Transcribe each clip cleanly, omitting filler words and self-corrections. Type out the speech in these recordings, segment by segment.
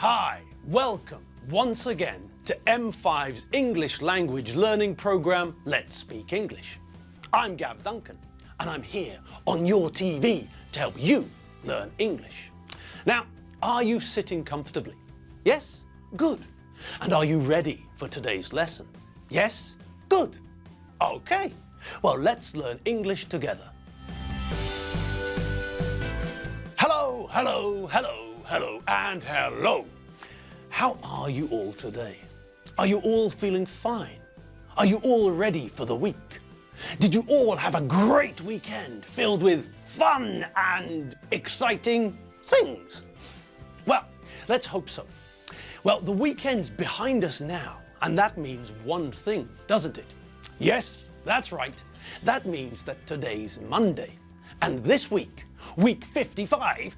Hi, welcome once again to M5's English language learning program, Let's Speak English. I'm Gav Duncan and I'm here on your TV to help you learn English. Now, are you sitting comfortably? Yes? Good. And are you ready for today's lesson? Yes? Good. Okay. Well, let's learn English together. Hello, hello, hello. Hello and hello. How are you all today? Are you all feeling fine? Are you all ready for the week? Did you all have a great weekend filled with fun and exciting things? Well, let's hope so. Well, the weekend's behind us now, and that means one thing, doesn't it? Yes, that's right. That means that today's Monday, and this week, week 55,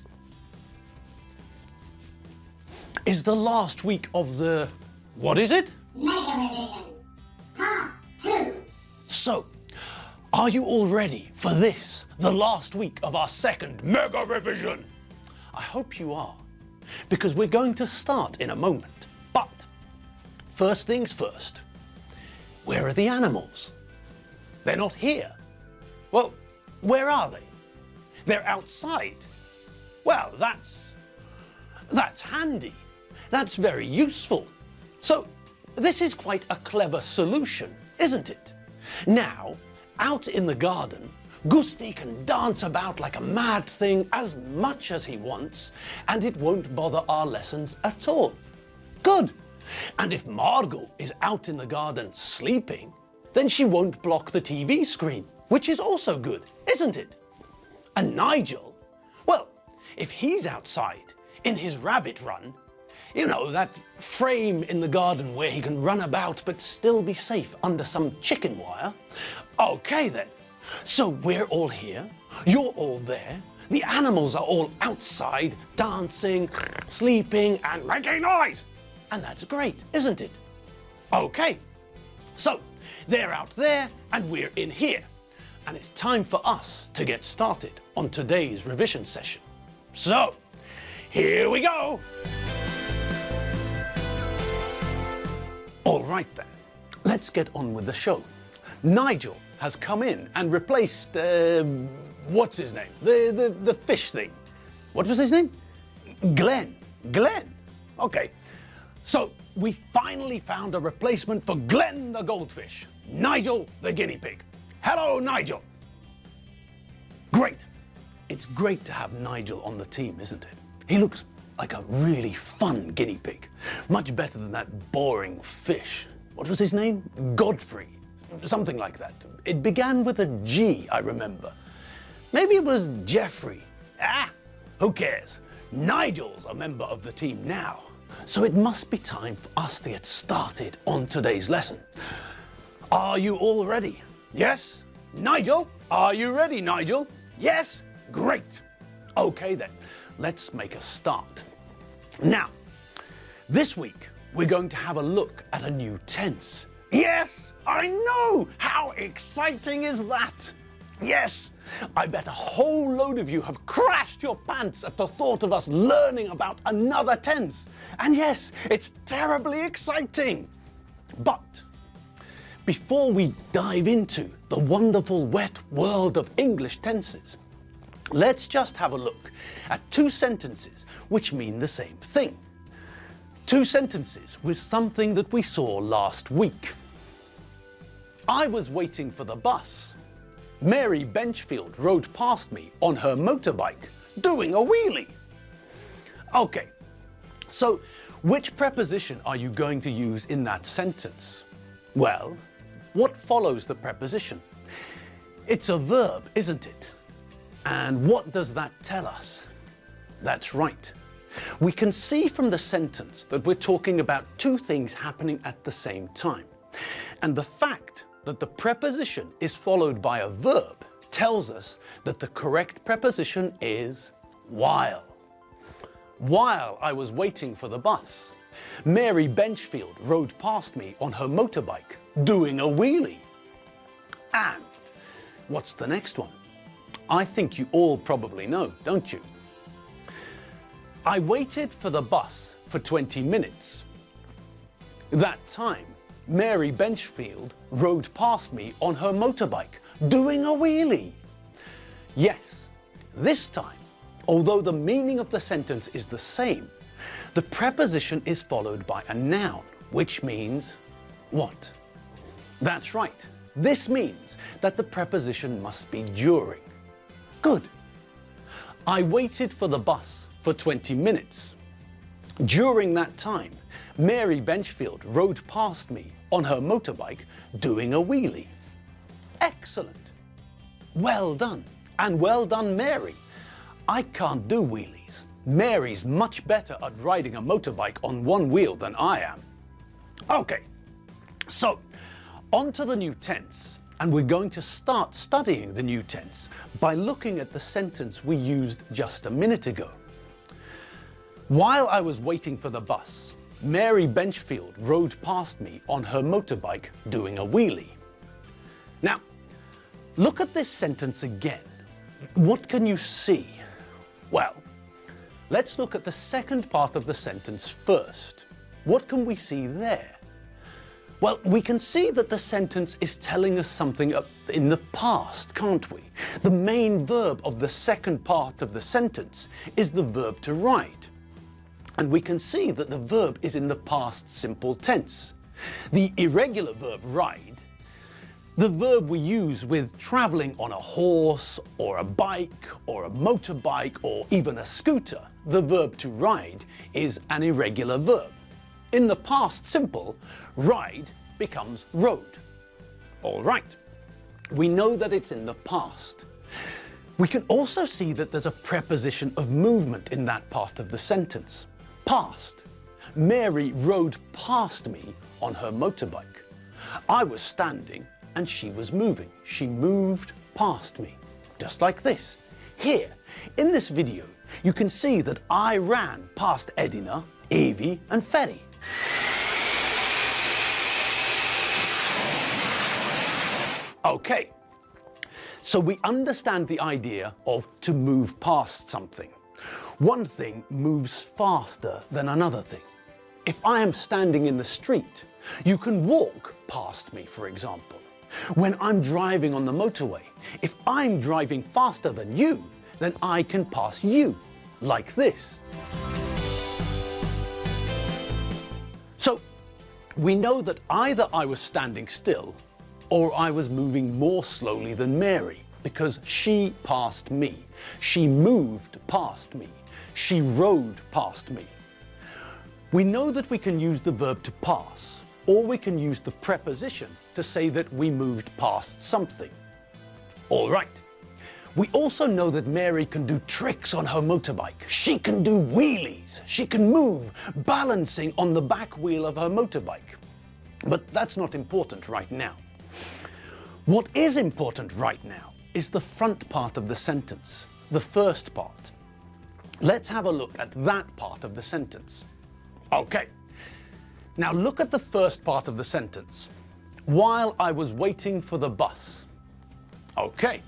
is the last week of the, what is it? Mega Revision, Part 2. So, are you all ready for this, the last week of our second Mega Revision? I hope you are, because we're going to start in a moment. But, first things first, where are the animals? They're not here. Well, where are they? They're outside. Well, that's handy. That's very useful. So, this is quite a clever solution, isn't it? Now, out in the garden, Gusti can dance about like a mad thing as much as he wants, and it won't bother our lessons at all. Good. And if Margot is out in the garden sleeping, then she won't block the TV screen, which is also good, isn't it? And Nigel, well, if he's outside in his rabbit run, you know, that frame in the garden where he can run about but still be safe under some chicken wire. Okay then, so we're all here, you're all there, the animals are all outside, dancing, sleeping and making noise. And that's great, isn't it? Okay, so they're out there and we're in here. And it's time for us to get started on today's revision session. So, here we go. All right then, let's get on with the show. Nigel has come in and replaced, what's his name? The fish thing. What was his name? Glenn. Glenn. Okay. So we finally found a replacement for Glenn the goldfish. Nigel the guinea pig. Hello, Nigel. Great. It's great to have Nigel on the team, isn't it? He looks like a really fun guinea pig. Much better than that boring fish. What was his name? Godfrey. Something like that. It began with a G, I remember. Maybe it was Jeffrey. Ah, who cares? Nigel's a member of the team now. So it must be time for us to get started on today's lesson. Are you all ready? Yes? Nigel? Are you ready, Nigel? Yes? Great. Okay then, let's make a start. Now, this week we're going to have a look at a new tense. Yes, I know! How exciting is that? Yes, I bet a whole load of you have crashed your pants at the thought of us learning about another tense. And yes, it's terribly exciting. But before we dive into the wonderful wet world of English tenses, let's just have a look at two sentences which mean the same thing. Two sentences with something that we saw last week. I was waiting for the bus. Mary Benchfield rode past me on her motorbike, doing a wheelie. Okay, so which preposition are you going to use in that sentence? Well, what follows the preposition? It's a verb, isn't it? And what does that tell us? That's right. We can see from the sentence that we're talking about two things happening at the same time. And the fact that the preposition is followed by a verb tells us that the correct preposition is while. While I was waiting for the bus, Mary Benchfield rode past me on her motorbike, doing a wheelie. And what's the next one? I think you all probably know, don't you? I waited for the bus for 20 minutes. That time, Mary Benchfield rode past me on her motorbike, doing a wheelie. Yes, this time, although the meaning of the sentence is the same, the preposition is followed by a noun, which means what? That's right. This means that the preposition must be during. Good. I waited for the bus for 20 minutes. During that time, Mary Benchfield rode past me on her motorbike doing a wheelie. Excellent. Well done. And well done, Mary. I can't do wheelies. Mary's much better at riding a motorbike on one wheel than I am. Okay, so on to the new tense. And we're going to start studying the new tense by looking at the sentence we used just a minute ago. While I was waiting for the bus, Mary Benchfield rode past me on her motorbike doing a wheelie. Now, look at this sentence again. What can you see? Well, let's look at the second part of the sentence first. What can we see there? Well, we can see that the sentence is telling us something in the past, can't we? The main verb of the second part of the sentence is the verb to ride. And we can see that the verb is in the past simple tense. The irregular verb ride, the verb we use with traveling on a horse or a bike or a motorbike or even a scooter, the verb to ride is an irregular verb. In the past simple, ride becomes rode. All right, we know that it's in the past. We can also see that there's a preposition of movement in that part of the sentence. Past. Mary rode past me on her motorbike. I was standing and she was moving. She moved past me, just like this. Here, in this video, you can see that I ran past Edina, Evie and Ferry. Okay, so we understand the idea of to move past something. One thing moves faster than another thing. If I am standing in the street, you can walk past me, for example. When I'm driving on the motorway, if I'm driving faster than you, then I can pass you, like this. So, we know that either I was standing still or I was moving more slowly than Mary, because she passed me. She moved past me. She rode past me. We know that we can use the verb to pass, or we can use the preposition to say that we moved past something. All right. We also know that Mary can do tricks on her motorbike. She can do wheelies. She can move, balancing on the back wheel of her motorbike. But that's not important right now. What is important right now is the front part of the sentence, the first part. Let's have a look at that part of the sentence. Okay, now look at the first part of the sentence. While I was waiting for the bus. Okay,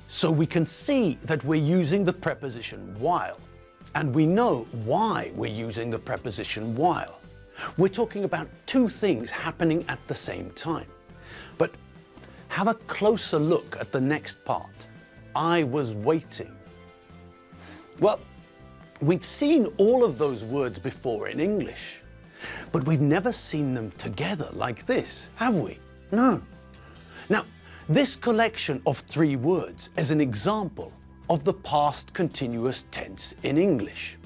so we can see that we're using the preposition while, and we know why we're using the preposition while. We're talking about two things happening at the same time. But have a closer look at the next part. I was waiting. Well, we've seen all of those words before in English, but we've never seen them together like this, have we? No. Now, this collection of three words is an example of the past continuous tense in English.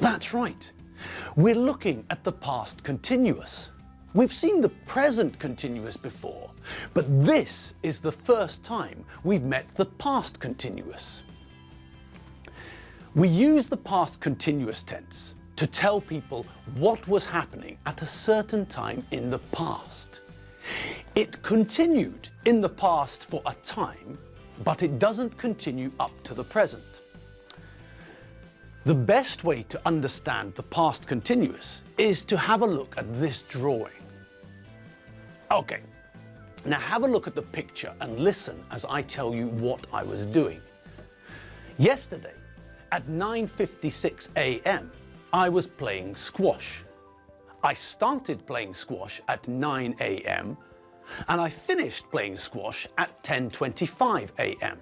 That's right. We're looking at the past continuous. We've seen the present continuous before, but this is the first time we've met the past continuous. We use the past continuous tense to tell people what was happening at a certain time in the past. It continued in the past for a time, but it doesn't continue up to the present. The best way to understand the past continuous is to have a look at this drawing. Okay, now have a look at the picture and listen as I tell you what I was doing. Yesterday, at 9:56 a.m., I was playing squash. I started playing squash at 9 a.m. and I finished playing squash at 10:25 a.m.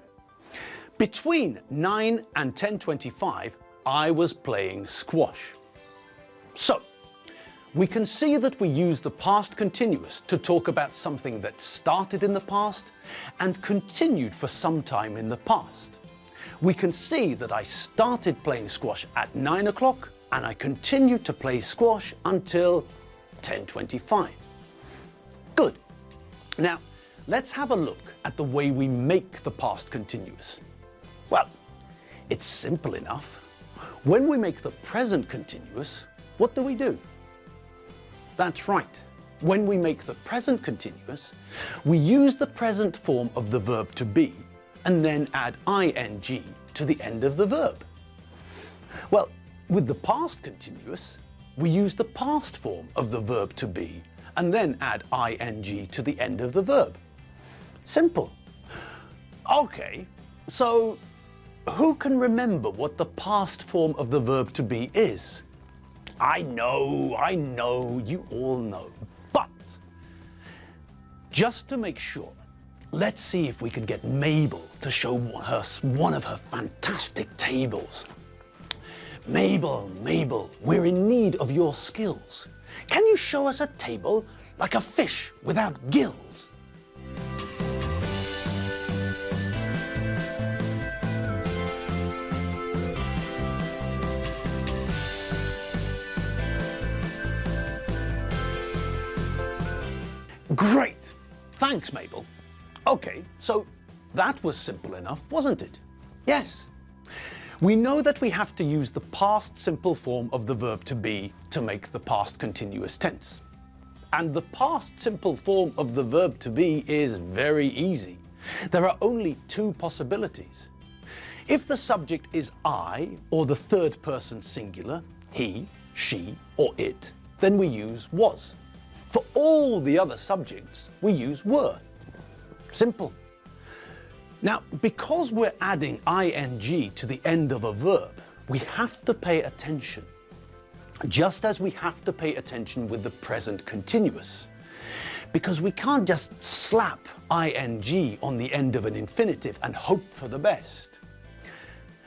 Between 9 and 10:25, I was playing squash. So, we can see that we use the past continuous to talk about something that started in the past and continued for some time in the past. We can see that I started playing squash at 9 o'clock and I continued to play squash until 10:25. Good. Now, let's have a look at the way we make the past continuous. Well, it's simple enough. When we make the present continuous, what do? That's right. When we make the present continuous, we use the present form of the verb to be and then add ing to the end of the verb. Well, with the past continuous, we use the past form of the verb to be and then add ing to the end of the verb. Simple. Okay, so who can remember what the past form of the verb to be is? I know, you all know. But just to make sure, let's see if we can get Mabel to show us one of her fantastic tables. Mabel, we're in need of your skills. Can you show us a table like a fish without gills? Great! Thanks, Mabel. Okay, so that was simple enough, wasn't it? Yes. We know that we have to use the past simple form of the verb to be to make the past continuous tense. And the past simple form of the verb to be is very easy. There are only two possibilities. If the subject is I, or the third person singular, he, she, or it, then we use was. For all the other subjects, we use were. Simple. Now, because we're adding ing to the end of a verb, we have to pay attention. Just as we have to pay attention with the present continuous. Because we can't just slap ing on the end of an infinitive and hope for the best.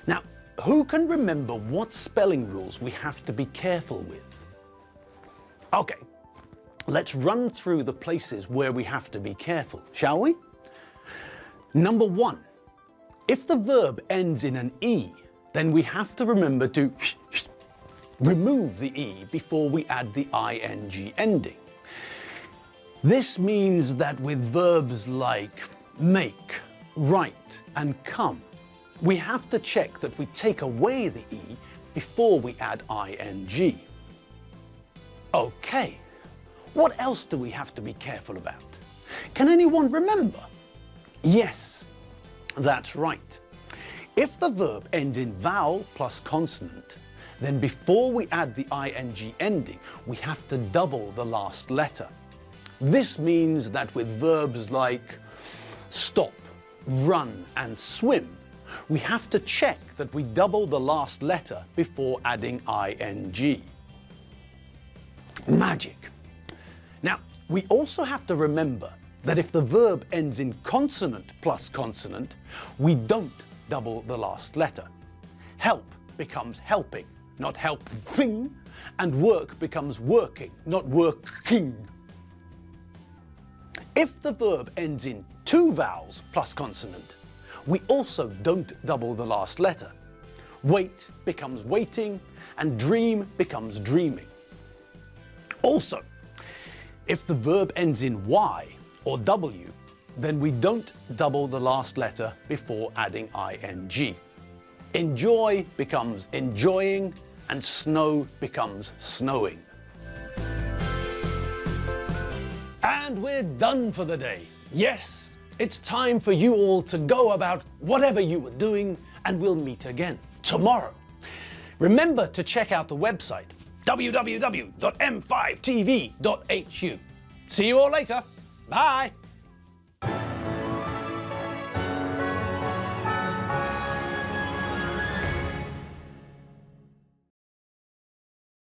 Now, who can remember what spelling rules we have to be careful with? Okay. Let's run through the places where we have to be careful, shall we? Number 1, if the verb ends in an E, then we have to remember to remove the E before we add the ing ending. This means that with verbs like make, write, and come, we have to check that we take away the E before we add ing. Okay. What else do we have to be careful about? Can anyone remember? Yes, that's right. If the verb ends in vowel plus consonant, then before we add the ing ending, we have to double the last letter. This means that with verbs like stop, run, and swim, we have to check that we double the last letter before adding ing. Magic. Now, we also have to remember that if the verb ends in consonant plus consonant, we don't double the last letter. Help becomes helping, not helping, and work becomes working, not working. If the verb ends in two vowels plus consonant, we also don't double the last letter. Wait becomes waiting, and dream becomes dreaming. Also, if the verb ends in Y or W, then we don't double the last letter before adding ing. Enjoy becomes enjoying, and snow becomes snowing. And we're done for the day. Yes, it's time for you all to go about whatever you were doing, and we'll meet again tomorrow. Remember to check out the website www.m5tv.hu. See you all later. Bye.